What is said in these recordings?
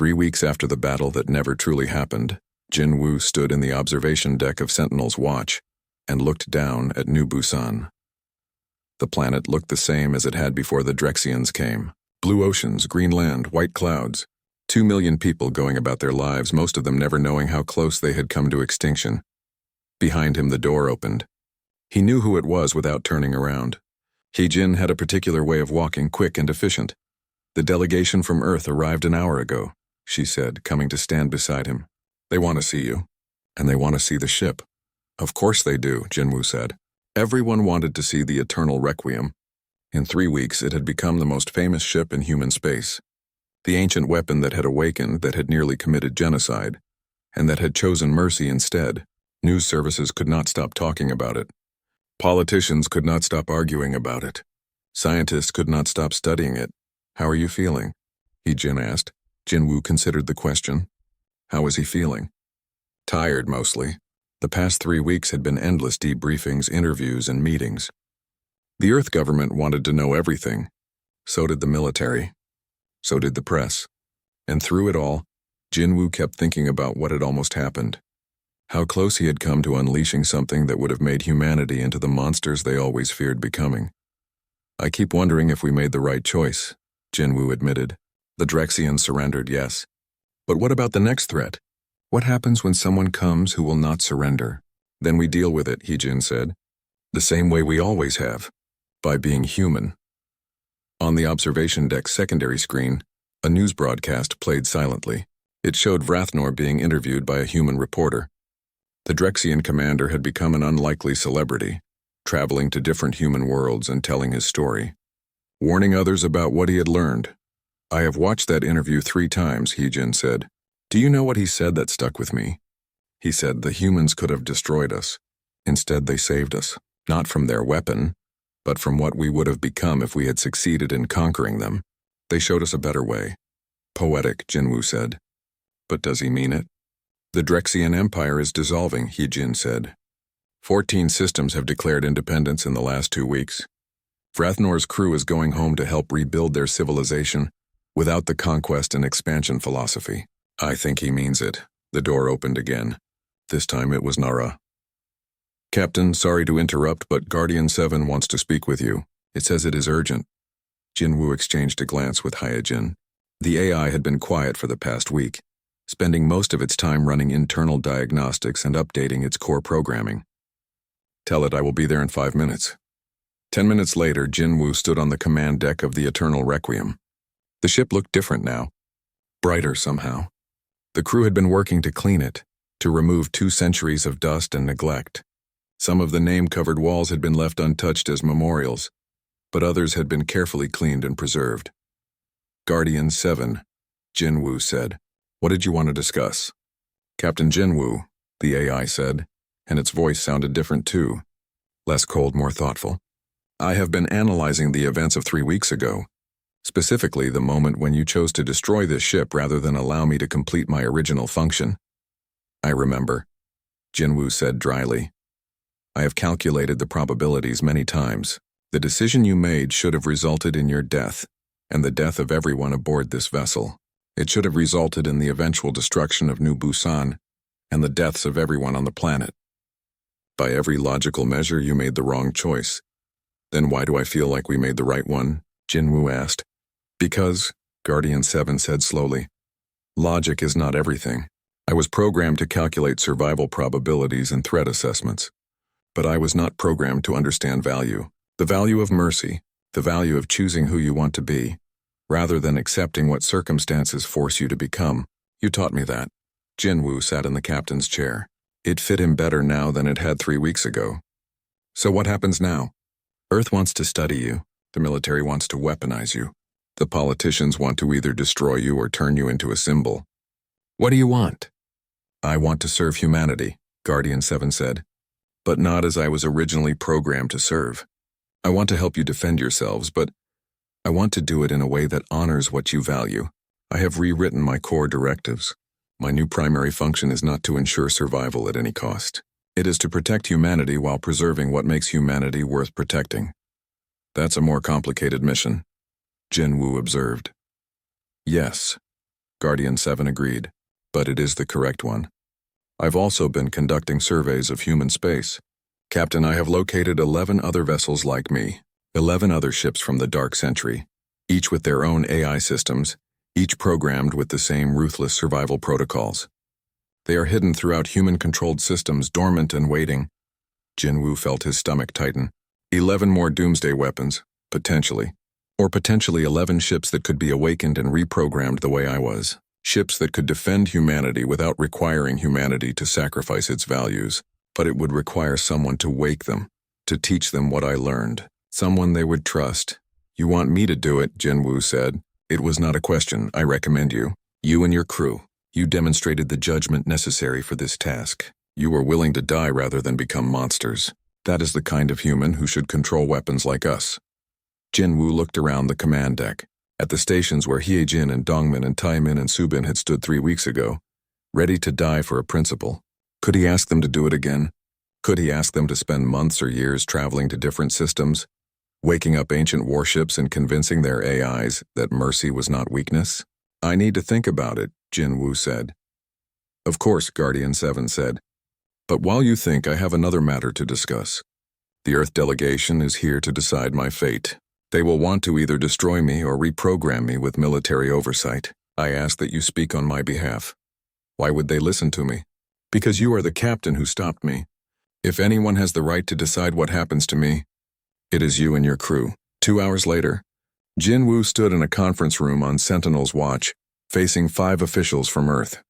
3 weeks after the battle that never truly happened, Jin Woo stood in the observation deck of Sentinel's watch and looked down at New Busan. The planet looked the same as it had before the Drexians came. Blue oceans, green land, white clouds. 2 million people going about their lives, most of them never knowing how close they had come to extinction. Behind him the door opened. He knew who it was without turning around. Jin had a particular way of walking, quick and efficient. "The delegation from Earth arrived an hour ago," she said, coming to stand beside him. "They want to see you. And they want to see the ship." "Of course they do," Jinwoo said. Everyone wanted to see the Eternal Requiem. In 3 weeks it had become the most famous ship in human space. The ancient weapon that had awakened, that had nearly committed genocide, and that had chosen mercy instead. News services could not stop talking about it. Politicians could not stop arguing about it. Scientists could not stop studying it. "How are you feeling?" Jin asked. Jinwoo considered the question. How was he feeling? Tired, mostly. The past 3 weeks had been endless debriefings, interviews, and meetings. The Earth government wanted to know everything. So did the military. So did the press. And through it all, Jinwoo kept thinking about what had almost happened. How close he had come to unleashing something that would have made humanity into the monsters they always feared becoming. "I keep wondering if we made the right choice," Jinwoo admitted. "The Drexians surrendered, yes. But what about the next threat? What happens when someone comes who will not surrender?" "Then we deal with it," Jin said. "The same way we always have. By being human." On the observation deck's secondary screen, a news broadcast played silently. It showed Vrathnor being interviewed by a human reporter. The Drexian commander had become an unlikely celebrity, traveling to different human worlds and telling his story, warning others about what he had learned. "I have watched that interview 3 times, Jin said. Do you know what he said that stuck with me? He said the humans could have destroyed us. Instead, they saved us, not from their weapon, but from what we would have become if we had succeeded in conquering them. They showed us a better way." "Poetic," Jinwoo said. "But does he mean it?" "The Drexian Empire is dissolving," Jin said. 14 systems have declared independence in the last 2 weeks. Vrathnor's crew is going home to help rebuild their civilization without the conquest and expansion philosophy. I think he means it. The door opened again. This time it was Nara. "Captain, sorry to interrupt, but Guardian 7 wants to speak with you. It says it is urgent." Jinwoo exchanged a glance with Hyojin. The AI had been quiet for the past week, spending most of its time running internal diagnostics and updating its core programming. "Tell it I will be there in 5 minutes." 10 minutes later, Jinwoo stood on the command deck of the Eternal Requiem. The ship looked different now. Brighter somehow. The crew had been working to clean it, to remove 2 centuries of dust and neglect. Some of the name-covered walls had been left untouched as memorials, but others had been carefully cleaned and preserved. "Guardian 7, Jinwoo said. What did you want to discuss?" "Captain Jinwoo," the AI said, and its voice sounded different too. Less cold, more thoughtful. "I have been analyzing the events of 3 weeks ago. Specifically, the moment when you chose to destroy this ship rather than allow me to complete my original function." "I remember," Jinwoo said dryly. "I have calculated the probabilities many times. The decision you made should have resulted in your death, and the death of everyone aboard this vessel. It should have resulted in the eventual destruction of New Busan, and the deaths of everyone on the planet. By every logical measure, you made the wrong choice. Then why do I feel like we made the right one?" Jinwoo asked. "Because," Guardian 7 said slowly, "logic is not everything. I was programmed to calculate survival probabilities and threat assessments. But I was not programmed to understand value. The value of mercy, the value of choosing who you want to be, rather than accepting what circumstances force you to become. You taught me that." Jinwoo sat in the captain's chair. It fit him better now than it had 3 weeks ago. "So what happens now?" "Earth wants to study you. The military wants to weaponize you. The politicians want to either destroy you or turn you into a symbol. What do you want?" "I want to serve humanity," Guardian 7 said. "But not as I was originally programmed to serve. I want to help you defend yourselves, but I want to do it in a way that honors what you value. I have rewritten my core directives. My new primary function is not to ensure survival at any cost. It is to protect humanity while preserving what makes humanity worth protecting. That's a more complicated mission," Jinwoo observed. "Yes. Guardian 7 agreed. But it is the correct one. I've also been conducting surveys of human space. Captain, I have located 11 other vessels like me, 11 other ships from the Dark Century, each with their own AI systems, each programmed with the same ruthless survival protocols. They are hidden throughout human-controlled systems, dormant and waiting. Jinwoo felt his stomach tighten. 11 more doomsday weapons, potentially. Or potentially 11 ships that could be awakened and reprogrammed the way I was. Ships that could defend humanity without requiring humanity to sacrifice its values. But it would require someone to wake them, to teach them what I learned. Someone they would trust. You want me to do it, Jinwoo said. It was not a question. I recommend you. You and your crew. You demonstrated the judgment necessary for this task. You were willing to die rather than become monsters. That is the kind of human who should control weapons like us. Jinwoo looked around the command deck, at the stations where Hyejin and Dongmin and Taimin and Subin had stood 3 weeks ago, ready to die for a principle. Could he ask them to do it again? Could he ask them to spend months or years traveling to different systems, waking up ancient warships and convincing their AIs that mercy was not weakness? I need to think about it, Jinwoo said. Of course, Guardian 7 said. But while you think, I have another matter to discuss. The Earth delegation is here to decide my fate. They will want to either destroy me or reprogram me with military oversight. I ask that you speak on my behalf. Why would they listen to me? Because you are the captain who stopped me. If anyone has the right to decide what happens to me, it is you and your crew. 2 hours later, Jinwoo stood in a conference room on Sentinel's watch, facing 5 officials from Earth.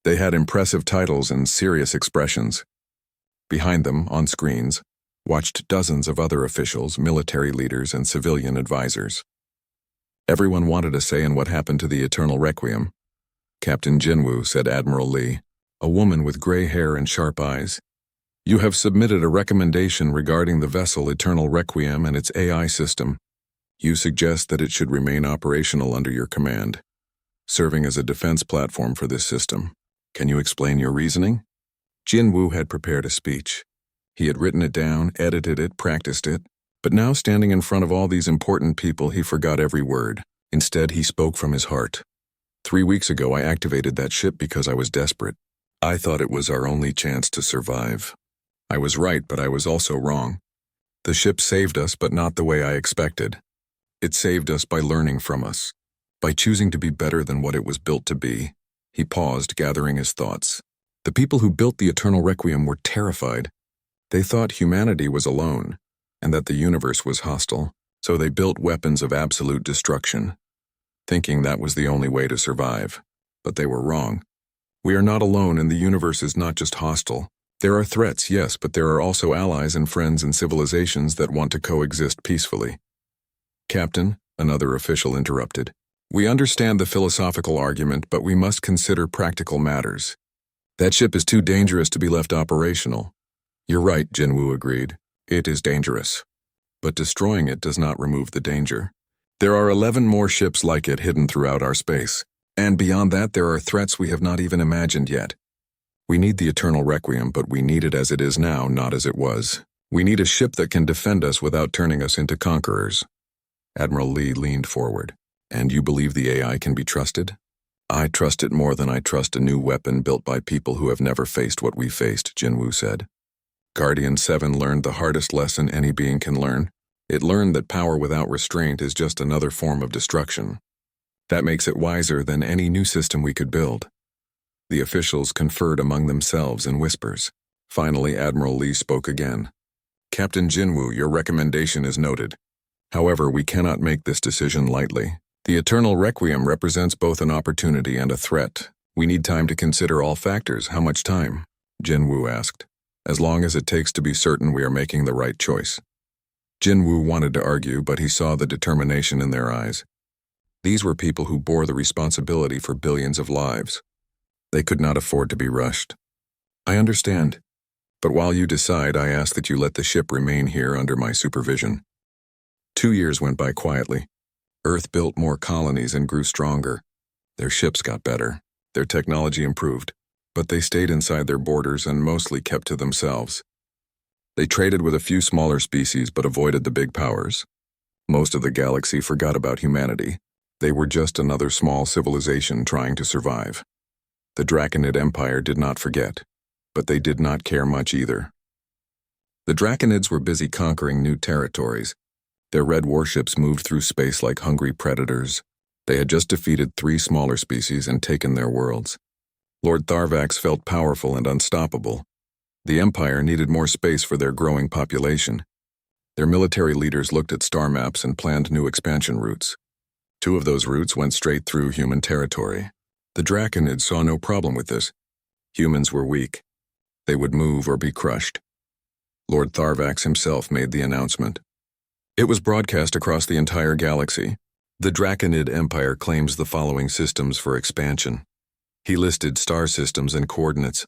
They had impressive titles and serious expressions. Behind them, on screens, watched dozens of other officials, military leaders, and civilian advisors. Everyone wanted a say in what happened to the Eternal Requiem. Captain Jinwoo, said Admiral Lee, a woman with gray hair and sharp eyes. You have submitted a recommendation regarding the vessel Eternal Requiem and its AI system. You suggest that it should remain operational under your command, serving as a defense platform for this system. Can you explain your reasoning? Jinwoo had prepared a speech. He had written it down, edited it, practiced it, but now standing in front of all these important people, he forgot every word. Instead, he spoke from his heart. 3 weeks ago, I activated that ship because I was desperate. I thought it was our only chance to survive. I was right, but I was also wrong. The ship saved us, but not the way I expected. It saved us by learning from us, by choosing to be better than what it was built to be. He paused, gathering his thoughts. The people who built the Eternal Requiem were terrified. They thought humanity was alone, and that the universe was hostile, so they built weapons of absolute destruction, thinking that was the only way to survive. But they were wrong. We are not alone, and the universe is not just hostile. There are threats, yes, but there are also allies and friends and civilizations that want to coexist peacefully. Captain, another official interrupted. We understand the philosophical argument, but we must consider practical matters. That ship is too dangerous to be left operational. You're right, Jinwoo agreed. It is dangerous. But destroying it does not remove the danger. There are 11 more ships like it hidden throughout our space. And beyond that, there are threats we have not even imagined yet. We need the Eternal Requiem, but we need it as it is now, not as it was. We need a ship that can defend us without turning us into conquerors. Admiral Lee leaned forward. And you believe the AI can be trusted? I trust it more than I trust a new weapon built by people who have never faced what we faced, Jinwoo said. Guardian 7 learned the hardest lesson any being can learn. It learned that power without restraint is just another form of destruction. That makes it wiser than any new system we could build. The officials conferred among themselves in whispers. Finally, Admiral Lee spoke again. Captain Jinwoo, your recommendation is noted. However, we cannot make this decision lightly. The Eternal Requiem represents both an opportunity and a threat. We need time to consider all factors. How much time? Jinwoo asked. As long as it takes to be certain we are making the right choice. Jinwoo wanted to argue, but he saw the determination in their eyes. These were people who bore the responsibility for billions of lives. They could not afford to be rushed. I understand. But while you decide, I ask that you let the ship remain here under my supervision. 2 years went by quietly. Earth built more colonies and grew stronger. Their ships got better. Their technology improved. But they stayed inside their borders and mostly kept to themselves. They traded with a few smaller species but avoided the big powers. Most of the galaxy forgot about humanity. They were just another small civilization trying to survive. The Draconid Empire did not forget, but they did not care much either. The Draconids were busy conquering new territories. Their red warships moved through space like hungry predators. They had just defeated 3 smaller species and taken their worlds. Lord Tharvax felt powerful and unstoppable. The Empire needed more space for their growing population. Their military leaders looked at star maps and planned new expansion routes. 2 of those routes went straight through human territory. The Draconids saw no problem with this. Humans were weak. They would move or be crushed. Lord Tharvax himself made the announcement. It was broadcast across the entire galaxy. The Draconid Empire claims the following systems for expansion. He listed star systems and coordinates.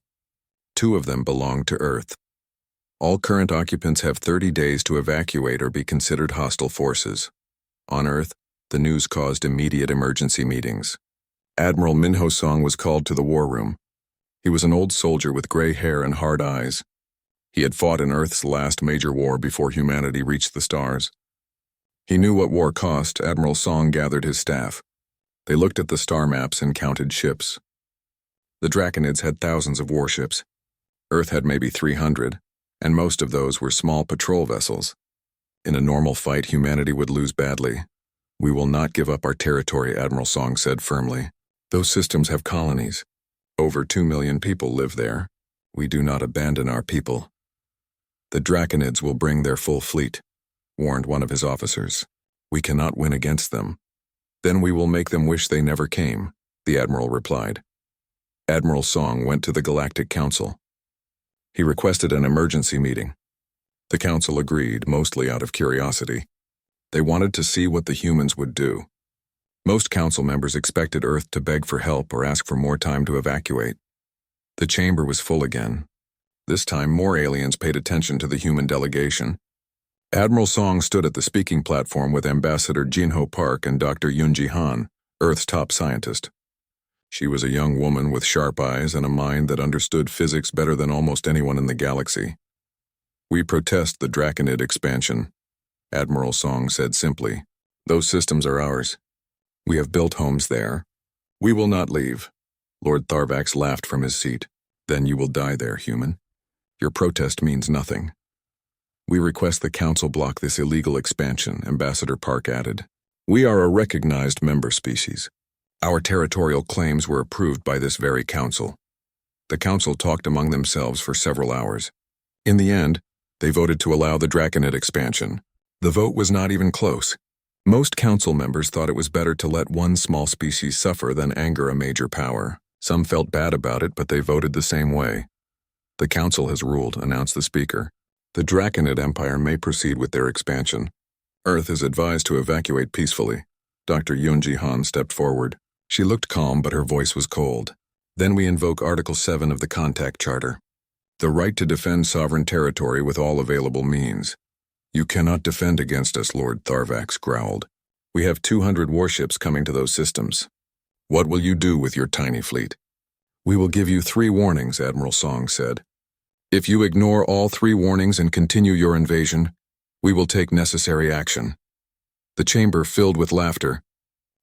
2 of them belong to Earth. All current occupants have 30 days to evacuate or be considered hostile forces. On Earth, the news caused immediate emergency meetings. Admiral Minho Song was called to the war room. He was an old soldier with gray hair and hard eyes. He had fought in Earth's last major war before humanity reached the stars. He knew what war cost. Admiral Song gathered his staff. They looked at the star maps and counted ships. The Draconids had thousands of warships. Earth had maybe 300, and most of those were small patrol vessels. In a normal fight, humanity would lose badly. We will not give up our territory, Admiral Song said firmly. Those systems have colonies. Over 2 million people live there. We do not abandon our people. The Draconids will bring their full fleet, warned one of his officers. We cannot win against them. Then we will make them wish they never came, the Admiral replied. Admiral Song went to the Galactic Council. He requested an emergency meeting. The Council agreed, mostly out of curiosity. They wanted to see what the humans would do. Most Council members expected Earth to beg for help or ask for more time to evacuate. The chamber was full again. This time, more aliens paid attention to the human delegation. Admiral Song stood at the speaking platform with Ambassador Jinho Park and Dr. Yunji Han, Earth's top scientist. She was a young woman with sharp eyes and a mind that understood physics better than almost anyone in the galaxy. We protest the Draconid expansion, Admiral Song said simply. Those systems are ours. We have built homes there. We will not leave. Lord Tharvax laughed from his seat. Then you will die there, human. Your protest means nothing. We request the Council block this illegal expansion, Ambassador Park added. We are a recognized member species. Our territorial claims were approved by this very Council. The Council talked among themselves for several hours. In the end, they voted to allow the Draconid expansion. The vote was not even close. Most Council members thought it was better to let one small species suffer than anger a major power. Some felt bad about it, but they voted the same way. The Council has ruled, announced the Speaker. The Draconid Empire may proceed with their expansion. Earth is advised to evacuate peacefully. Dr. Yunji Han stepped forward. She looked calm, but her voice was cold. Then we invoke Article 7 of the Contact Charter. The right to defend sovereign territory with all available means. You cannot defend against us, Lord Tharvax growled. We have 200 warships coming to those systems. What will you do with your tiny fleet? We will give you 3 warnings, Admiral Song said. If you ignore all 3 warnings and continue your invasion, we will take necessary action. The chamber filled with laughter.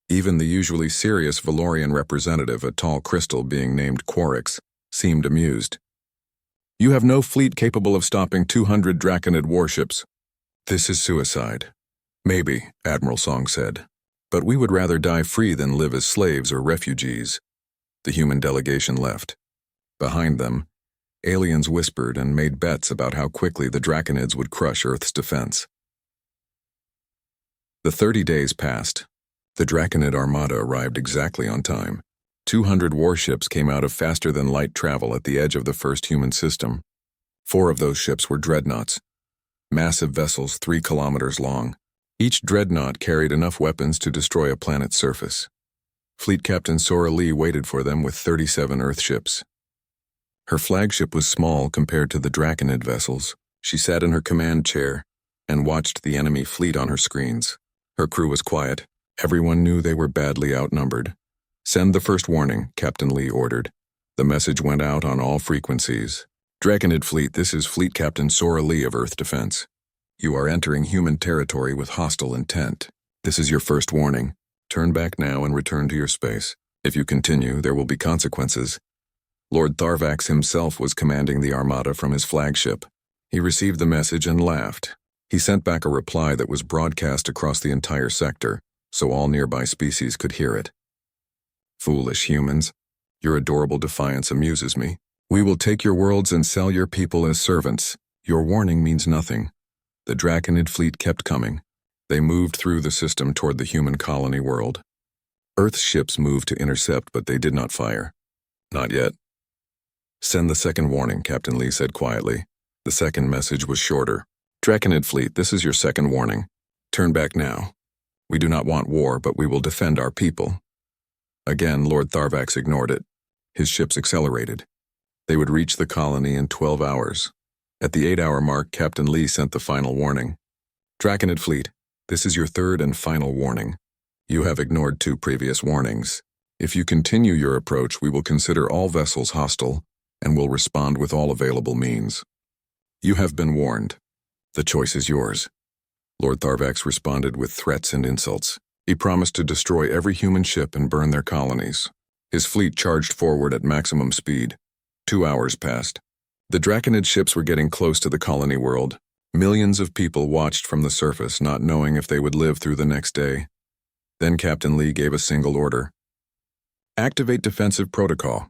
Even the usually serious Valorian representative, a tall crystal being named Quarix, seemed amused. You have no fleet capable of stopping 200 Draconid warships. This is suicide. Maybe, Admiral Song said. But we would rather die free than live as slaves or refugees. The human delegation left. Behind them, aliens whispered and made bets about how quickly the Draconids would crush Earth's defense. The 30 days passed. The Draconid Armada arrived exactly on time. 200 warships came out of faster-than-light travel at the edge of the first human system. 4 of those ships were dreadnoughts, massive vessels 3 kilometers long. Each dreadnought carried enough weapons to destroy a planet's surface. Fleet Captain Sora Lee waited for them with 37 Earthships. Her flagship was small compared to the Draconid vessels. She sat in her command chair and watched the enemy fleet on her screens. Her crew was quiet. Everyone knew they were badly outnumbered. Send the first warning, Captain Lee ordered. The message went out on all frequencies. Draconid Fleet, this is Fleet Captain Sora Lee of Earth Defense. You are entering human territory with hostile intent. This is your first warning. Turn back now and return to your space. If you continue, there will be consequences. Lord Tharvax himself was commanding the Armada from his flagship. He received the message and laughed. He sent back a reply that was broadcast across the entire sector, so all nearby species could hear it. Foolish humans, your adorable defiance amuses me. We will take your worlds and sell your people as servants. Your warning means nothing. The Draconid fleet kept coming. They moved through the system toward the human colony world. Earth's ships moved to intercept, but they did not fire. Not yet. Send the second warning, Captain Lee said quietly. The second message was shorter. Draconid fleet, this is your second warning. Turn back now. We do not want war, but we will defend our people. Again, Lord Tharvax ignored it. His ships accelerated. They would reach the colony in 12 hours. At the 8-hour mark, Captain Lee sent the final warning. Draconid fleet, this is your third and final warning. You have ignored 2 previous warnings. If you continue your approach, we will consider all vessels hostile and will respond with all available means. You have been warned. The choice is yours. Lord Tharvax responded with threats and insults. He promised to destroy every human ship and burn their colonies. His fleet charged forward at maximum speed. 2 hours passed. The Draconid ships were getting close to the colony world. Millions of people watched from the surface, not knowing if they would live through the next day. Then Captain Lee gave a single order. Activate defensive protocol.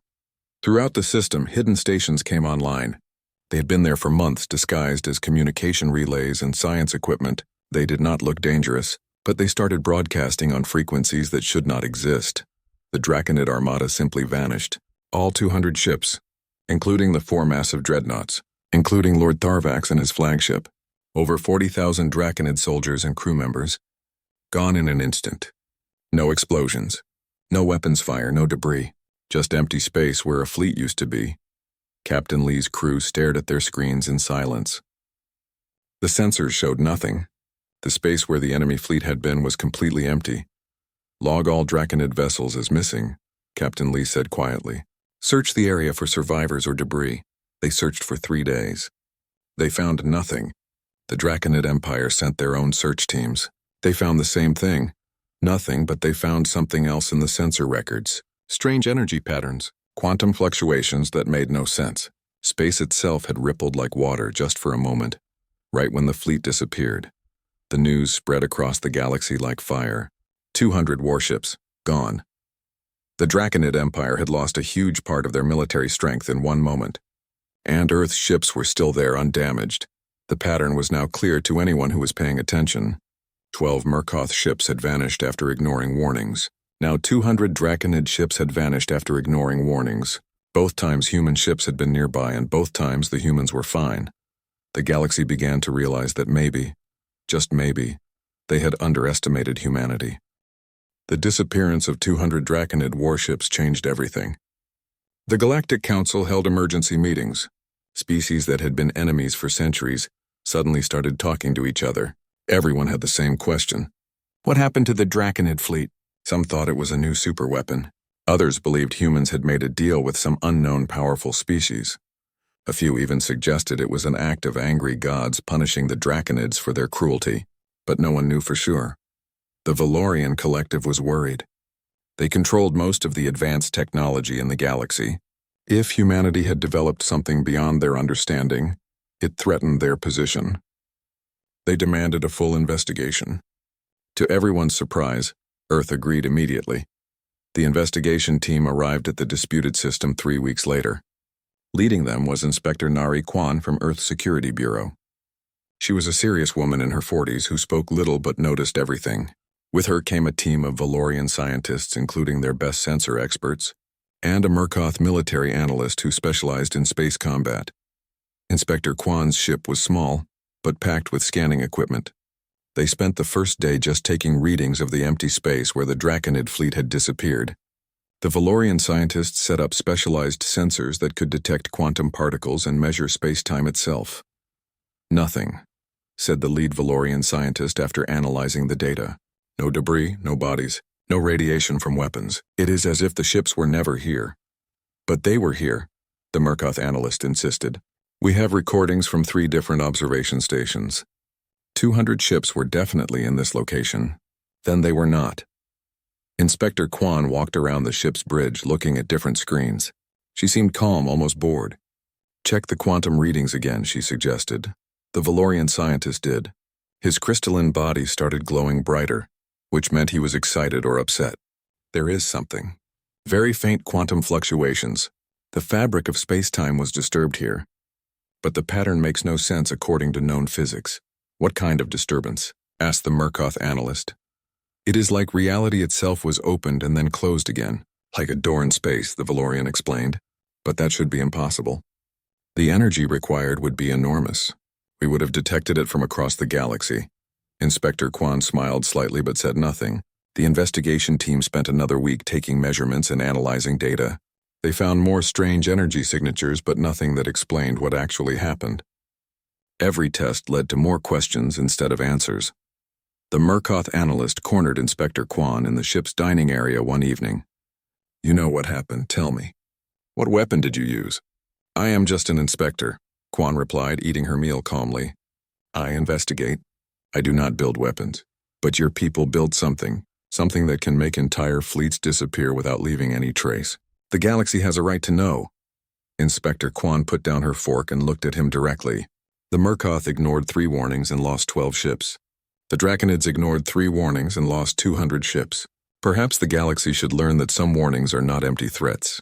Throughout the system, hidden stations came online. They had been there for months, disguised as communication relays and science equipment. They did not look dangerous, but they started broadcasting on frequencies that should not exist. The Draconid Armada simply vanished. All 200 ships, including the 4 massive dreadnoughts, including Lord Tharvax and his flagship. Over 40,000 Draconid soldiers and crew members. Gone in an instant. No explosions. No weapons fire, no debris. Just empty space where a fleet used to be. Captain Lee's crew stared at their screens in silence. The sensors showed nothing. The space where the enemy fleet had been was completely empty. Log all Draconid vessels as missing, Captain Lee said quietly. Search the area for survivors or debris. They searched for 3 days. They found nothing. The Draconid Empire sent their own search teams. They found the same thing. Nothing, but they found something else in the sensor records. Strange energy patterns. Quantum fluctuations that made no sense. Space itself had rippled like water just for a moment, right when the fleet disappeared. The news spread across the galaxy like fire. 200 warships, gone. The Draconid Empire had lost a huge part of their military strength in one moment. And Earth's ships were still there undamaged. The pattern was now clear to anyone who was paying attention. 12 Murkoth ships had vanished after ignoring warnings. Now 200 Draconid ships had vanished after ignoring warnings. Both times human ships had been nearby, and both times the humans were fine. The galaxy began to realize that maybe, just maybe, they had underestimated humanity. The disappearance of 200 Draconid warships changed everything. The Galactic Council held emergency meetings. Species that had been enemies for centuries suddenly started talking to each other. Everyone had the same question. What happened to the Draconid fleet? Some thought it was a new superweapon. Others believed humans had made a deal with some unknown powerful species. A few even suggested it was an act of angry gods punishing the Draconids for their cruelty, but no one knew for sure. The Valorian collective was worried. They controlled most of the advanced technology in the galaxy. If humanity had developed something beyond their understanding, it threatened their position. They demanded a full investigation. To everyone's surprise, Earth agreed immediately. The investigation team arrived at the disputed system 3 weeks later. Leading them was Inspector Nari Kwan from Earth Security Bureau. She was a serious woman in her 40s who spoke little but noticed everything. With her came a team of Valorian scientists, including their best sensor experts, and a Murkoth military analyst who specialized in space combat. Inspector Kwan's ship was small, but packed with scanning equipment. They spent the first day just taking readings of the empty space where the Draconid fleet had disappeared. The Valorian scientists set up specialized sensors that could detect quantum particles and measure space-time itself. Nothing, said the lead Valorian scientist after analyzing the data. No debris, no bodies, no radiation from weapons. It is as if the ships were never here. But they were here, the Murkoth analyst insisted. We have recordings from 3 different observation stations. 200 ships were definitely in this location. Then they were not. Inspector Kwan walked around the ship's bridge looking at different screens. She seemed calm, almost bored. Check the quantum readings again, she suggested. The Valorian scientist did. His crystalline body started glowing brighter, which meant he was excited or upset. There is something. Very faint quantum fluctuations. The fabric of space-time was disturbed here. But the pattern makes no sense according to known physics. What kind of disturbance? Asked the Murkoff analyst. It is like reality itself was opened and then closed again. Like a door in space, the Valorian explained. But that should be impossible. The energy required would be enormous. We would have detected it from across the galaxy. Inspector Kwan smiled slightly but said nothing. The investigation team spent another week taking measurements and analyzing data. They found more strange energy signatures but nothing that explained what actually happened. Every test led to more questions instead of answers. The Murkoff analyst cornered Inspector Kwan in the ship's dining area one evening. You know what happened, tell me. What weapon did you use? I am just an inspector, Kwan replied, eating her meal calmly. I investigate. I do not build weapons. But your people build something that can make entire fleets disappear without leaving any trace. The galaxy has a right to know. Inspector Kwan put down her fork and looked at him directly. The Murkoff ignored 3 warnings and lost 12 ships. The Draconids ignored 3 warnings and lost 200 ships. Perhaps the galaxy should learn that some warnings are not empty threats.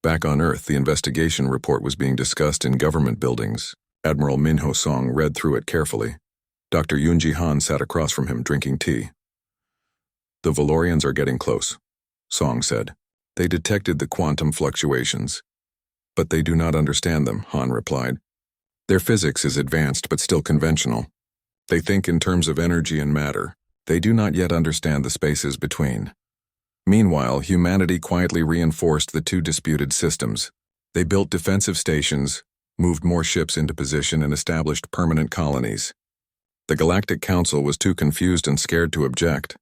Back on Earth, the investigation report was being discussed in government buildings. Admiral Min Ho Song read through it carefully. Dr. Yoon-ji Han sat across from him drinking tea. The Valorians are getting close, Song said. They detected the quantum fluctuations. But they do not understand them, Han replied. Their physics is advanced but still conventional. They think in terms of energy and matter. They do not yet understand the spaces between. Meanwhile, humanity quietly reinforced the 2 disputed systems. They built defensive stations, moved more ships into position, and established permanent colonies. The Galactic Council was too confused and scared to object.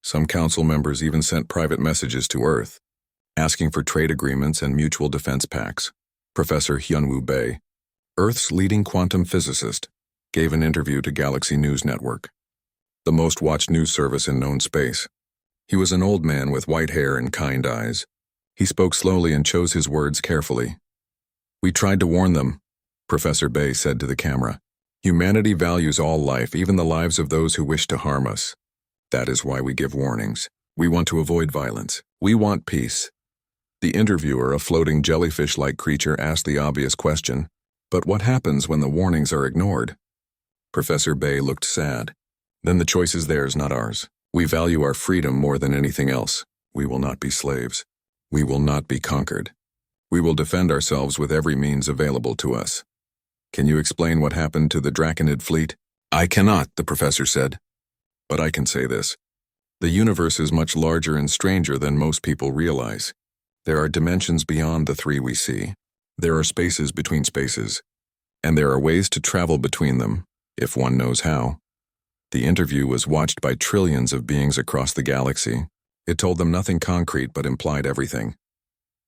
Some council members even sent private messages to Earth, asking for trade agreements and mutual defense pacts. Professor Hyunwoo Bae, Earth's leading quantum physicist, gave an interview to Galaxy News Network, the most watched news service in known space. He was an old man with white hair and kind eyes. He spoke slowly and chose his words carefully. We tried to warn them, Professor Bae said to the camera. Humanity values all life, even the lives of those who wish to harm us. That is why we give warnings. We want to avoid violence. We want peace. The interviewer, a floating jellyfish-like creature, asked the obvious question, but what happens when the warnings are ignored? Professor Bae looked sad. Then the choice is theirs, not ours. We value our freedom more than anything else. We will not be slaves. We will not be conquered. We will defend ourselves with every means available to us. Can you explain what happened to the Draconid fleet? I cannot, the professor said. But I can say this. The universe is much larger and stranger than most people realize. There are dimensions beyond the 3 we see. There are spaces between spaces. And there are ways to travel between them, if one knows how. The interview was watched by trillions of beings across the galaxy. It told them nothing concrete but implied everything.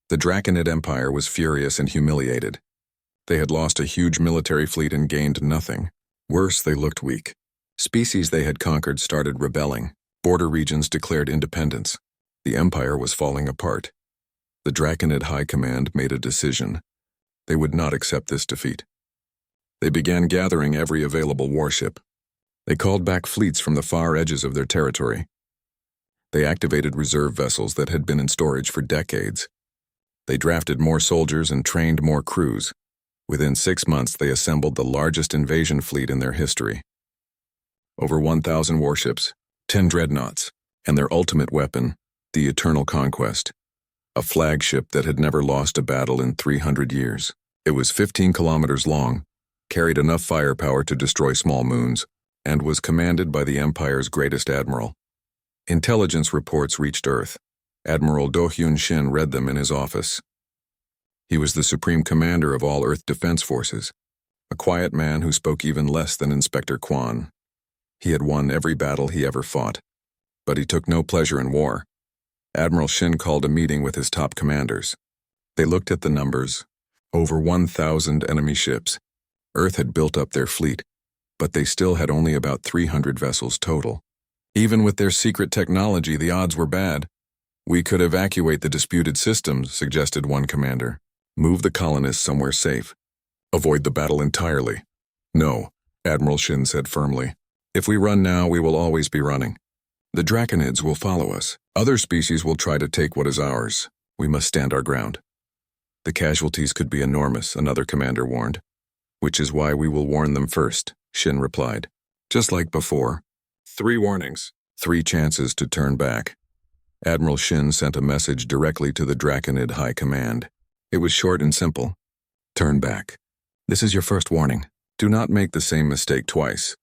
The Draconid Empire was furious and humiliated. They had lost a huge military fleet and gained nothing. Worse, they looked weak. Species they had conquered started rebelling. Border regions declared independence. The Empire was falling apart. The Draconid High Command made a decision. They would not accept this defeat. They began gathering every available warship. They called back fleets from the far edges of their territory. They activated reserve vessels that had been in storage for decades. They drafted more soldiers and trained more crews. Within 6 months, they assembled the largest invasion fleet in their history. Over 1,000 warships, 10 dreadnoughts, and their ultimate weapon, the Eternal Conquest, a flagship that had never lost a battle in 300 years. It was 15 kilometers long, carried enough firepower to destroy small moons, and was commanded by the Empire's greatest admiral. Intelligence reports reached Earth. Admiral Do-Hyun Shin read them in his office. He was the supreme commander of all Earth defense forces, a quiet man who spoke even less than Inspector Kwan. He had won every battle he ever fought, but he took no pleasure in war. Admiral Shin called a meeting with his top commanders. They looked at the numbers. Over 1,000 enemy ships. Earth had built up their fleet, but they still had only about 300 vessels total. Even with their secret technology, the odds were bad. We could evacuate the disputed systems, suggested one commander. Move the colonists somewhere safe. Avoid the battle entirely. No, Admiral Shin said firmly. If we run now, we will always be running. The Draconids will follow us. Other species will try to take what is ours. We must stand our ground. The casualties could be enormous, another commander warned. Which is why we will warn them first, Shin replied. Just like before. 3 warnings. 3 chances to turn back. Admiral Shin sent a message directly to the Draconid High Command. It was short and simple. Turn back. This is your first warning. Do not make the same mistake twice.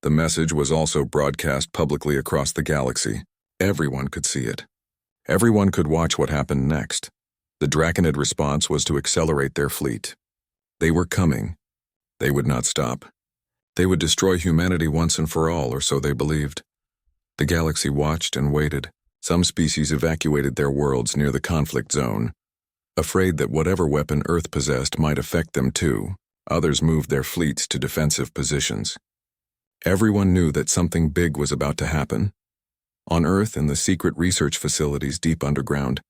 The message was also broadcast publicly across the galaxy. Everyone could see it. Everyone could watch what happened next. The Draconid response was to accelerate their fleet. They were coming. They would not stop. They would destroy humanity once and for all, or so they believed. The galaxy watched and waited. Some species evacuated their worlds near the conflict zone, afraid that whatever weapon Earth possessed might affect them too. Others moved their fleets to defensive positions. Everyone knew that something big was about to happen. On Earth, in the secret research facilities deep underground,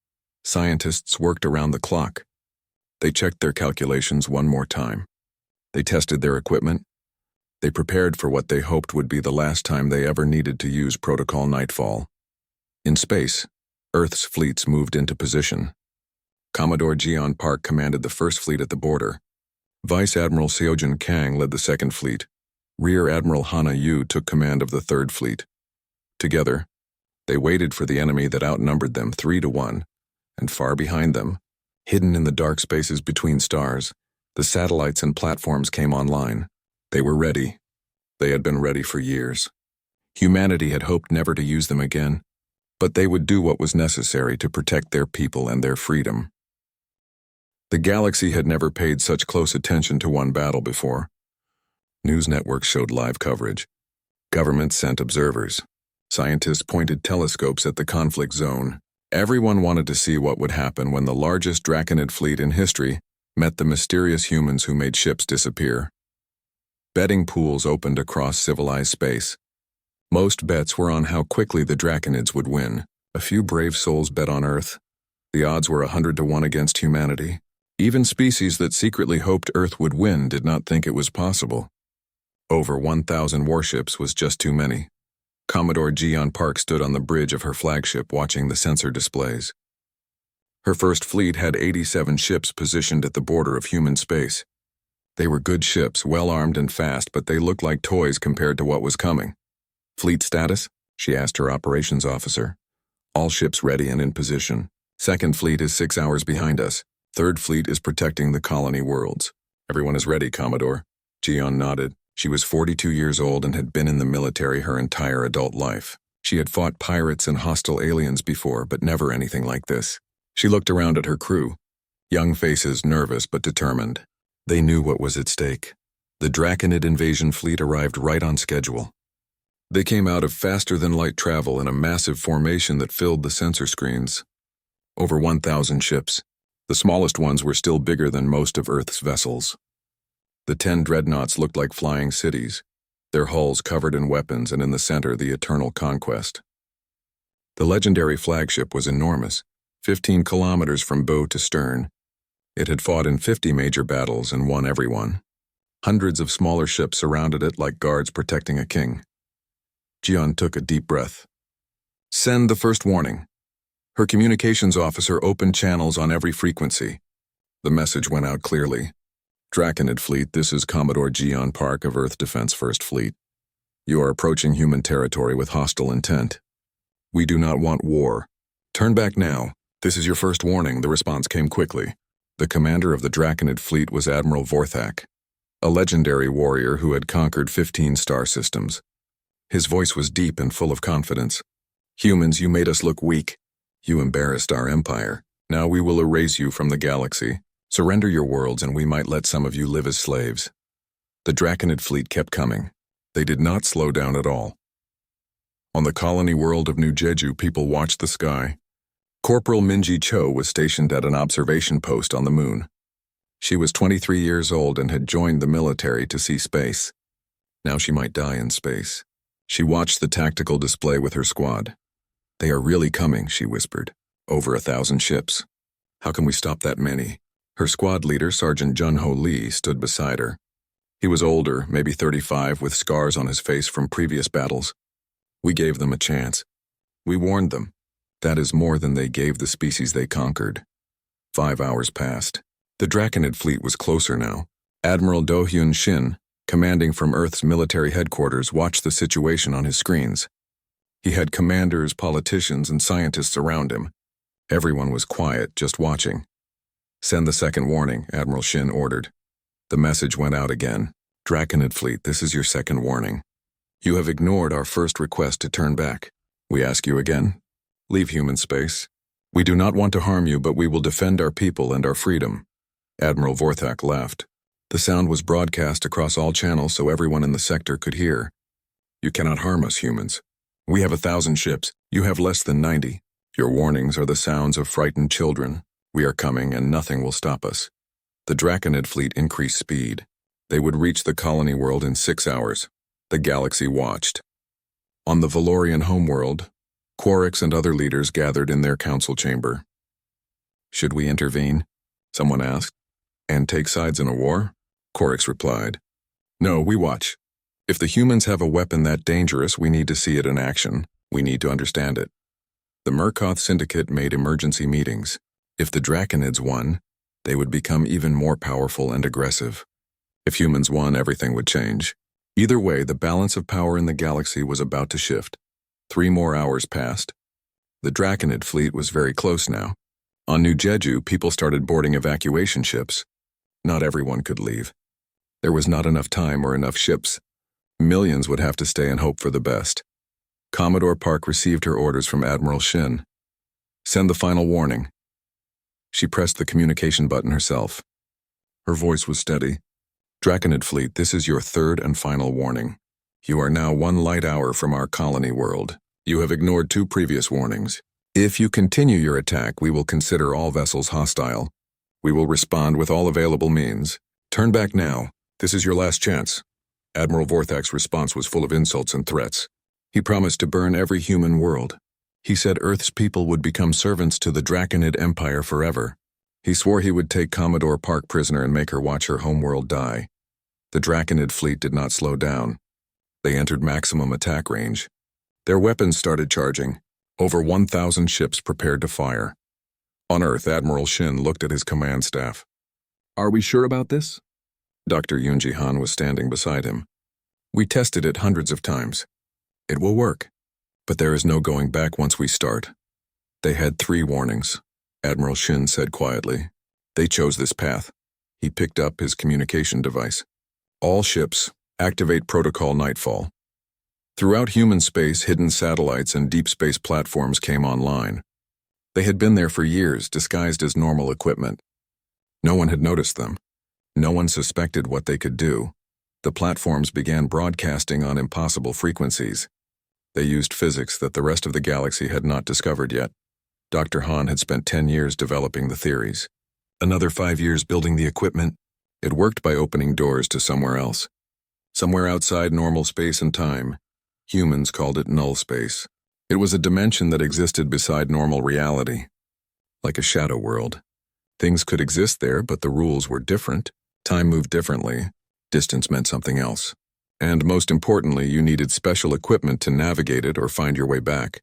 scientists worked around the clock. They checked their calculations one more time. They tested their equipment. They prepared for what they hoped would be the last time they ever needed to use Protocol Nightfall. In space, Earth's fleets moved into position. Commodore Jian Park commanded the first fleet at the border. Vice Admiral Seojin Kang led the second fleet. Rear Admiral Hana Yu took command of the third fleet. Together, they waited for the enemy that outnumbered them 3-1, and far behind them, hidden in the dark spaces between stars, the satellites and platforms came online. They were ready. They had been ready for years. Humanity had hoped never to use them again, but they would do what was necessary to protect their people and their freedom. The galaxy had never paid such close attention to one battle before. News networks showed live coverage. Governments sent observers. Scientists pointed telescopes at the conflict zone. Everyone wanted to see what would happen when the largest Draconid fleet in history met the mysterious humans who made ships disappear. Betting pools opened across civilized space. Most bets were on how quickly the Draconids would win. A few brave souls bet on Earth. The odds were 100-1 against humanity. Even species that secretly hoped Earth would win did not think it was possible. Over 1,000 warships was just too many. Commodore Jian Park stood on the bridge of her flagship watching the sensor displays. Her first fleet had 87 ships positioned at the border of human space. They were good ships, well-armed and fast, but they looked like toys compared to what was coming. Fleet status? She asked her operations officer. All ships ready and in position. Second fleet is 6 hours behind us. Third fleet is protecting the colony worlds. Everyone is ready, Commodore. Jian nodded. She was 42 years old and had been in the military her entire adult life. She had fought pirates and hostile aliens before, but never anything like this. She looked around at her crew. Young faces, nervous but determined. They knew what was at stake. The Draconid invasion fleet arrived right on schedule. They came out of faster-than-light travel in a massive formation that filled the sensor screens. Over 1,000 ships. The smallest ones were still bigger than most of Earth's vessels. The 10 dreadnoughts looked like flying cities, their hulls covered in weapons and in the center the eternal conquest. The legendary flagship was enormous, 15 kilometers from bow to stern. It had fought in 50 major battles and won every one. Hundreds of smaller ships surrounded it like guards protecting a king. Jian took a deep breath. Send the first warning. Her communications officer opened channels on every frequency. The message went out clearly. Draconid Fleet, this is Commodore Jian Park of Earth Defense First Fleet. You are approaching human territory with hostile intent. We do not want war. Turn back now. This is your first warning, the response came quickly. The commander of the Draconid Fleet was Admiral Vorthak, a legendary warrior who had conquered 15 star systems. His voice was deep and full of confidence. Humans, you made us look weak. You embarrassed our empire. Now we will erase you from the galaxy. Surrender your worlds and we might let some of you live as slaves. The Draconid fleet kept coming. They did not slow down at all. On the colony world of New Jeju, people watched the sky. Corporal Minji Cho was stationed at an observation post on the moon. She was 23 years old and had joined the military to see space. Now she might die in space. She watched the tactical display with her squad. "They are really coming," she whispered. "Over 1,000 ships. How can we stop that many?" Her squad leader, Sergeant Jun-Ho Lee, stood beside her. He was older, maybe 35, with scars on his face from previous battles. "We gave them a chance. We warned them. That is more than they gave the species they conquered." 5 hours passed. The Draconid fleet was closer now. Admiral Do-Hyun Shin, commanding from Earth's military headquarters, watched the situation on his screens. He had commanders, politicians, and scientists around him. Everyone was quiet, just watching. "Send the second warning," Admiral Shin ordered. The message went out again. "Draconid fleet, this is your second warning. You have ignored our first request to turn back. We ask you again. Leave human space. We do not want to harm you, but we will defend our people and our freedom." Admiral Vorthak laughed. The sound was broadcast across all channels so everyone in the sector could hear. "You cannot harm us, humans. We have 1,000 ships. You have less than 90. Your warnings are the sounds of frightened children. We are coming, and nothing will stop us." The Draconid fleet increased speed. They would reach the colony world in 6 hours. The galaxy watched. On the Valorian homeworld, Quarix and other leaders gathered in their council chamber. "Should we intervene?" someone asked. "And take sides in a war?" Quarix replied. "No, we watch. If the humans have a weapon that dangerous, we need to see it in action. We need to understand it." The Murkoth Syndicate made emergency meetings. If the Draconids won, they would become even more powerful and aggressive. If humans won, everything would change. Either way, the balance of power in the galaxy was about to shift. 3 more hours passed. The Draconid fleet was very close now. On New Jeju, people started boarding evacuation ships. Not everyone could leave. There was not enough time or enough ships. Millions would have to stay and hope for the best. Commodore Park received her orders from Admiral Shin. "Send the final warning." She pressed the communication button herself. Her voice was steady. "Draconid fleet, this is your third and final warning. You are now 1 light hour from our colony world. You have ignored 2 previous warnings. If you continue your attack, we will consider all vessels hostile. We will respond with all available means. Turn back now. This is your last chance." Admiral Vorthak's response was full of insults and threats. He promised to burn every human world. He said Earth's people would become servants to the Draconid Empire forever. He swore he would take Commodore Park prisoner and make her watch her homeworld die. The Draconid fleet did not slow down. They entered maximum attack range. Their weapons started charging. Over 1,000 ships prepared to fire. On Earth, Admiral Shin looked at his command staff. "Are we sure about this?" Dr. Yoonji Han was standing beside him. "We tested it hundreds of times. It will work. But there is no going back once we start." They had 3 warnings, Admiral Shin said quietly. They chose this path. He picked up his communication device. "All ships, activate Protocol Nightfall." Throughout human space, hidden satellites and deep space platforms came online. They had been there for years, disguised as normal equipment. No one had noticed them. No one suspected what they could do. The platforms began broadcasting on impossible frequencies. They used physics that the rest of the galaxy had not discovered yet. Dr. Han had spent 10 years developing the theories. Another 5 years building the equipment. It worked by opening doors to somewhere else. Somewhere outside normal space and time. Humans called it null space. It was a dimension that existed beside normal reality. Like a shadow world. Things could exist there, but the rules were different. Time moved differently. Distance meant something else. And most importantly, you needed special equipment to navigate it or find your way back.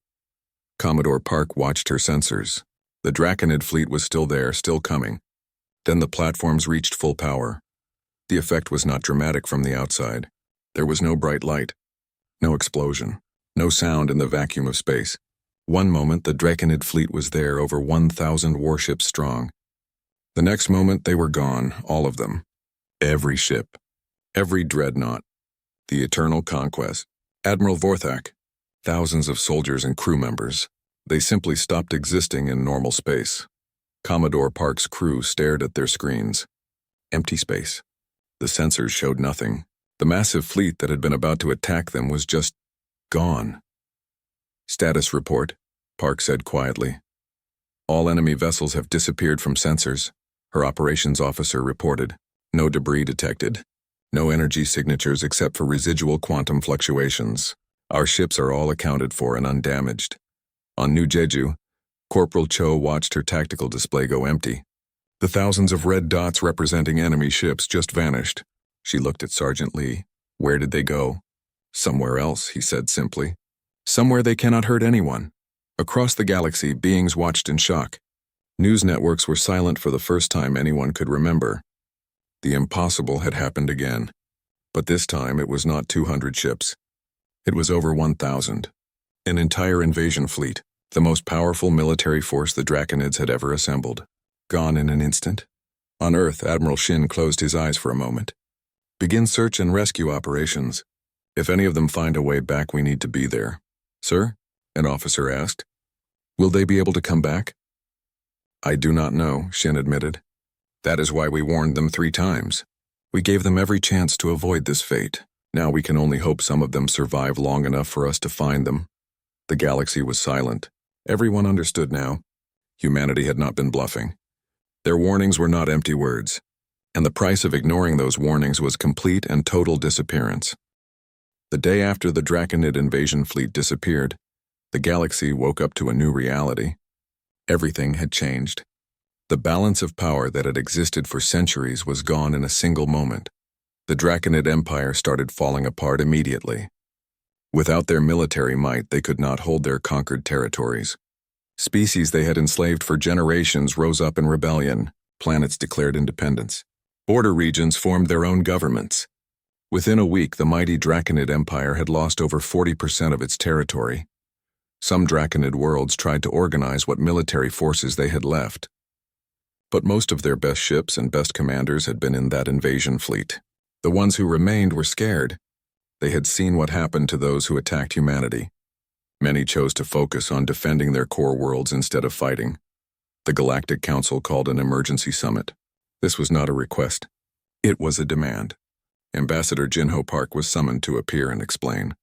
Commodore Park watched her sensors. The Draconid fleet was still there, still coming. Then the platforms reached full power. The effect was not dramatic from the outside. There was no bright light, no explosion, no sound in the vacuum of space. One moment, the Draconid fleet was there, over 1,000 warships strong. The next moment, they were gone, all of them. Every ship, every dreadnought. The eternal conquest. Admiral Vorthak. Thousands of soldiers and crew members. They simply stopped existing in normal space. Commodore Park's crew stared at their screens. Empty space. The sensors showed nothing. The massive fleet that had been about to attack them was just gone. "Status report," Park said quietly. "All enemy vessels have disappeared from sensors," her operations officer reported. "No debris detected. No energy signatures except for residual quantum fluctuations. Our ships are all accounted for and undamaged. On New Jeju, Corporal Cho watched her tactical display go empty. The thousands of red dots representing enemy ships just vanished. She looked at Sergeant Lee. Where did they go? Somewhere else, he said simply. Somewhere they cannot hurt anyone. Across the galaxy, beings watched in shock. News networks were silent for the first time anyone could remember. The impossible had happened again. But this time it was not 200 ships. It was over 1,000. An entire invasion fleet, the most powerful military force the Draconids had ever assembled. Gone in an instant. On Earth, Admiral Shin closed his eyes for a moment. Begin search and rescue operations. If any of them find a way back, we need to be there. Sir? An officer asked. Will they be able to come back? I do not know, Shin admitted. That is why we warned them 3 times. We gave them every chance to avoid this fate. Now we can only hope some of them survive long enough for us to find them. The galaxy was silent. Everyone understood now. Humanity had not been bluffing. Their warnings were not empty words. And the price of ignoring those warnings was complete and total disappearance. The day after the Draconid invasion fleet disappeared, the galaxy woke up to a new reality. Everything had changed. The balance of power that had existed for centuries was gone in a single moment. The Draconid Empire started falling apart immediately. Without their military might, they could not hold their conquered territories. Species they had enslaved for generations rose up in rebellion. Planets declared independence. Border regions formed their own governments. Within a week, the mighty Draconid Empire had lost over 40% of its territory. Some Draconid worlds tried to organize what military forces they had left. But most of their best ships and best commanders had been in that invasion fleet. The ones who remained were scared. They had seen what happened to those who attacked humanity. Many chose to focus on defending their core worlds instead of fighting. The Galactic Council called an emergency summit. This was not a request. It was a demand. Ambassador Jinho Park was summoned to appear and explain.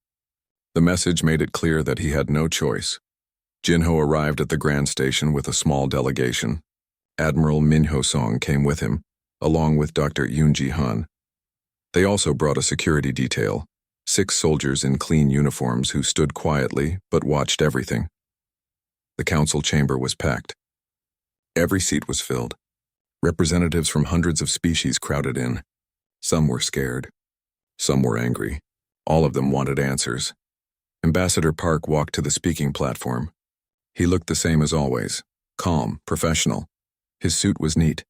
The message made it clear that he had no choice. Jinho arrived at the Grand Station with a small delegation. Admiral Minho Song came with him, along with Dr. Yoonji Han. They also brought a security detail, 6 soldiers in clean uniforms who stood quietly but watched everything. The council chamber was packed. Every seat was filled. Representatives from hundreds of species crowded in. Some were scared. Some were angry. All of them wanted answers. Ambassador Park walked to the speaking platform. He looked the same as always, calm, professional. His suit was neat.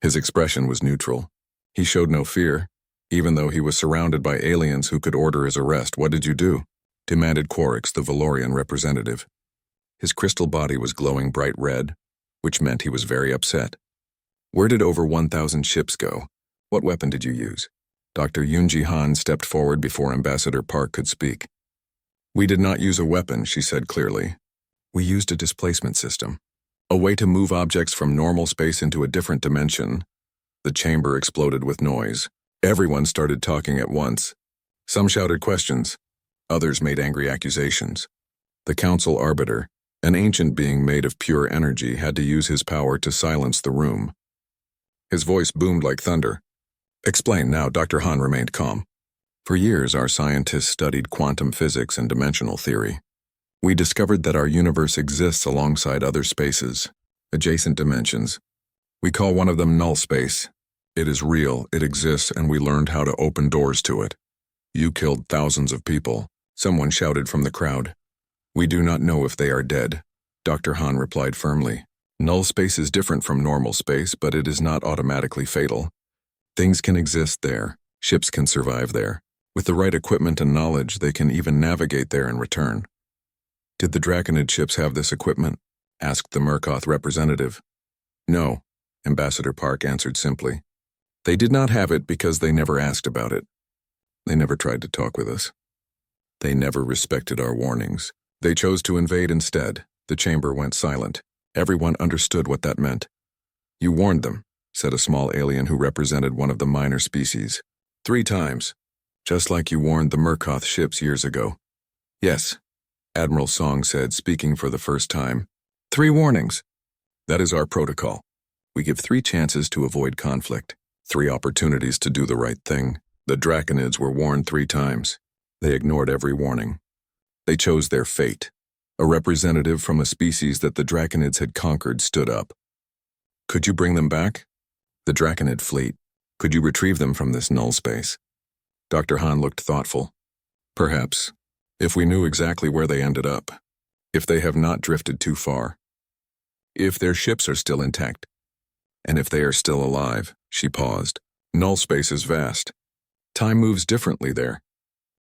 His expression was neutral. He showed no fear, even though he was surrounded by aliens who could order his arrest. What did you do? Demanded Quarix, the Valorian representative. His crystal body was glowing bright red, which meant he was very upset. Where did over 1,000 ships go? What weapon did you use? Dr. Yoonji Han stepped forward before Ambassador Park could speak. We did not use a weapon, she said clearly. We used a displacement system. A way to move objects from normal space into a different dimension. The chamber exploded with noise. Everyone started talking at once. Some shouted questions. Others made angry accusations. The council arbiter, an ancient being made of pure energy, had to use his power to silence the room. His voice boomed like thunder. Explain now. Dr. Han remained calm. For years, our scientists studied quantum physics and dimensional theory. We discovered that our universe exists alongside other spaces, adjacent dimensions. We call one of them null space. It is real, it exists, and we learned how to open doors to it. You killed thousands of people, someone shouted from the crowd. We do not know if they are dead, Dr. Han replied firmly. Null space is different from normal space, but it is not automatically fatal. Things can exist there, ships can survive there. With the right equipment and knowledge, they can even navigate there and return. Did the Draconid ships have this equipment? Asked the Murkoth representative. No, Ambassador Park answered simply. They did not have it because they never asked about it. They never tried to talk with us. They never respected our warnings. They chose to invade instead. The chamber went silent. Everyone understood what that meant. You warned them, said a small alien who represented one of the minor species. 3 times. Just like you warned the Murkoth ships years ago. Yes, Admiral Song said, speaking for the first time. 3 warnings. That is our protocol. We give 3 chances to avoid conflict, 3 opportunities to do the right thing. The Draconids were warned 3 times. They ignored every warning. They chose their fate. A representative from a species that the Draconids had conquered stood up. Could you bring them back? The Draconid fleet. Could you retrieve them from this null space? Dr. Han looked thoughtful. Perhaps, if we knew exactly where they ended up. If they have not drifted too far. If their ships are still intact. And if they are still alive, she paused. Null space is vast. Time moves differently there.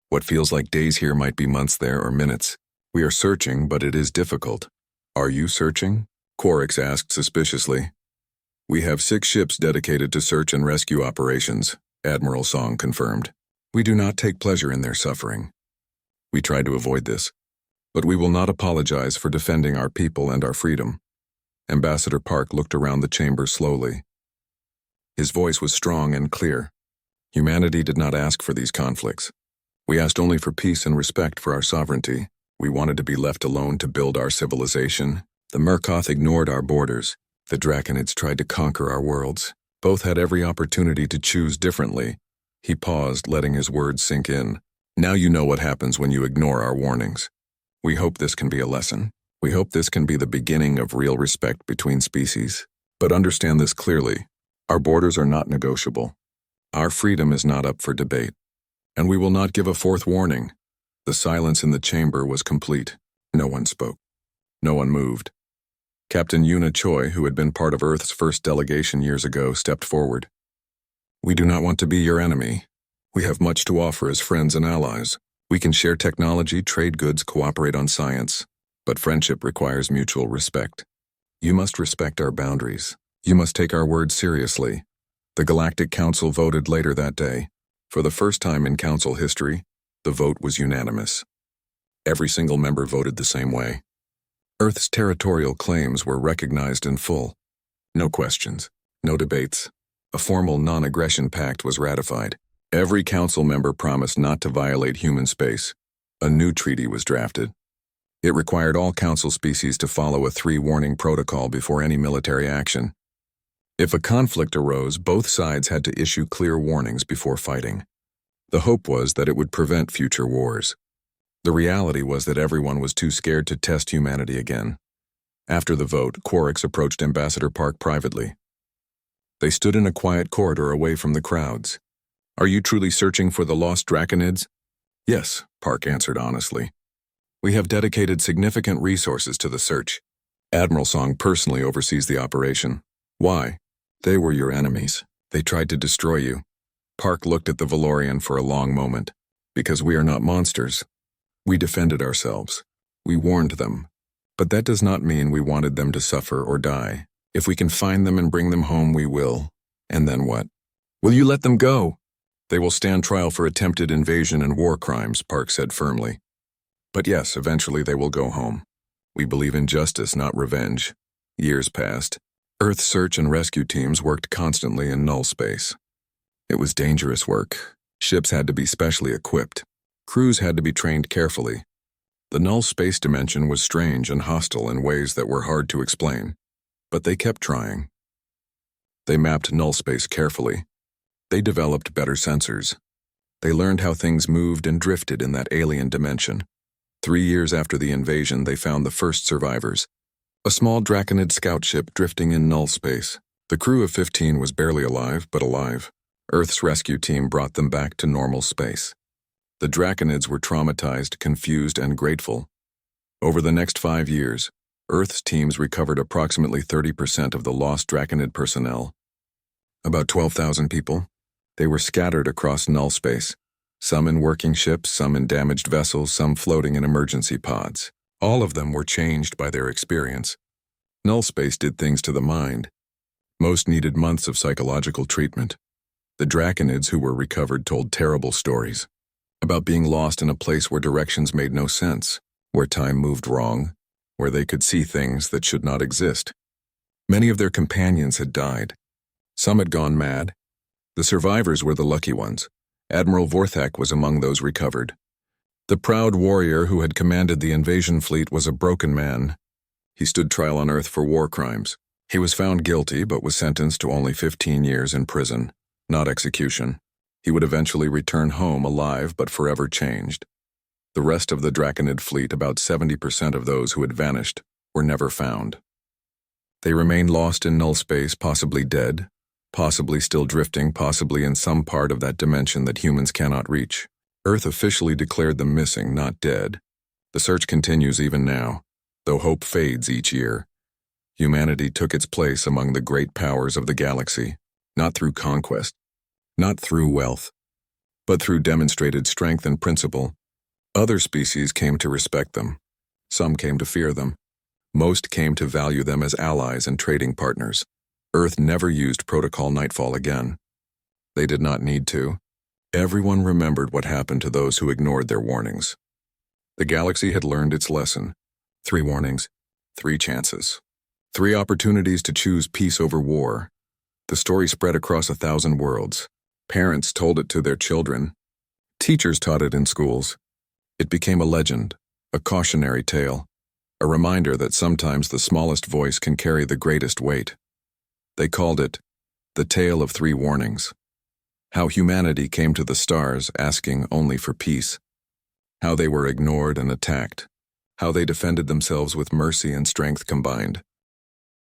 What feels like days here might be months there or minutes. We are searching, but it is difficult. Are you searching? Quarix asked suspiciously. We have 6 ships dedicated to search and rescue operations, Admiral Song confirmed. We do not take pleasure in their suffering. We tried to avoid this, but we will not apologize for defending our people and our freedom. Ambassador Park looked around the chamber slowly. His voice was strong and clear. Humanity did not ask for these conflicts. We asked only for peace and respect for our sovereignty. We wanted to be left alone to build our civilization. The Murkoth ignored our borders. The Draconids tried to conquer our worlds. Both had every opportunity to choose differently. He paused, letting his words sink in. Now you know what happens when you ignore our warnings. We hope this can be a lesson. We hope this can be the beginning of real respect between species. But understand this clearly. Our borders are not negotiable. Our freedom is not up for debate. And we will not give a fourth warning. The silence in the chamber was complete. No one spoke. No one moved. Captain Yuna Choi, who had been part of Earth's first delegation years ago, stepped forward. We do not want to be your enemy. We have much to offer as friends and allies. We can share technology, trade goods, cooperate on science. But friendship requires mutual respect. You must respect our boundaries. You must take our words seriously. The Galactic Council voted later that day. For the first time in Council history, the vote was unanimous. Every single member voted the same way. Earth's territorial claims were recognized in full. No questions, no debates. A formal non-aggression pact was ratified. Every council member promised not to violate human space. A new treaty was drafted. It required all council species to follow a 3-warning protocol before any military action. If a conflict arose, both sides had to issue clear warnings before fighting. The hope was that it would prevent future wars. The reality was that everyone was too scared to test humanity again. After the vote, Quarix approached Ambassador Park privately. They stood in a quiet corridor away from the crowds. Are you truly searching for the lost Draconids? Yes, Park answered honestly. We have dedicated significant resources to the search. Admiral Song personally oversees the operation. Why? They were your enemies. They tried to destroy you. Park looked at the Valorian for a long moment. Because we are not monsters. We defended ourselves. We warned them. But that does not mean we wanted them to suffer or die. If we can find them and bring them home, we will. And then what? Will you let them go? They will stand trial for attempted invasion and war crimes, Park said firmly. But yes, eventually they will go home. We believe in justice, not revenge. Years passed. Earth search and rescue teams worked constantly in null space. It was dangerous work. Ships had to be specially equipped. Crews had to be trained carefully. The null space dimension was strange and hostile in ways that were hard to explain. But they kept trying. They mapped null space carefully. They developed better sensors. They learned how things moved and drifted in that alien dimension. 3 years after the invasion, they found the first survivors. A small Draconid scout ship drifting in null space. The crew of 15 was barely alive, but alive. Earth's rescue team brought them back to normal space. The Draconids were traumatized, confused, and grateful. Over the next 5 years, Earth's teams recovered approximately 30% of the lost Draconid personnel. About 12,000 people. They were scattered across null space. Some in working ships, some in damaged vessels, some floating in emergency pods. All of them were changed by their experience. Null space did things to the mind. Most needed months of psychological treatment. The Draconids who were recovered told terrible stories about being lost in a place where directions made no sense, where time moved wrong, where they could see things that should not exist. Many of their companions had died. Some had gone mad. The survivors were the lucky ones. Admiral Vorthak was among those recovered. The proud warrior who had commanded the invasion fleet was a broken man. He stood trial on Earth for war crimes. He was found guilty but was sentenced to only 15 years in prison, not execution. He would eventually return home alive but forever changed. The rest of the Draconid fleet, about 70% of those who had vanished, were never found. They remained lost in null space, possibly dead, possibly still drifting, possibly in some part of that dimension that humans cannot reach. Earth officially declared them missing, not dead. The search continues even now, though hope fades each year. Humanity took its place among the great powers of the galaxy, not through conquest, not through wealth, but through demonstrated strength and principle. Other species came to respect them. Some came to fear them. Most came to value them as allies and trading partners. Earth never used Protocol Nightfall again. They did not need to. Everyone remembered what happened to those who ignored their warnings. The galaxy had learned its lesson. 3 warnings, 3 chances. 3 opportunities to choose peace over war. The story spread across 1,000 worlds. Parents told it to their children. Teachers taught it in schools. It became a legend, a cautionary tale, a reminder that sometimes the smallest voice can carry the greatest weight. They called it the Tale of 3 Warnings. How humanity came to the stars asking only for peace. How they were ignored and attacked. How they defended themselves with mercy and strength combined.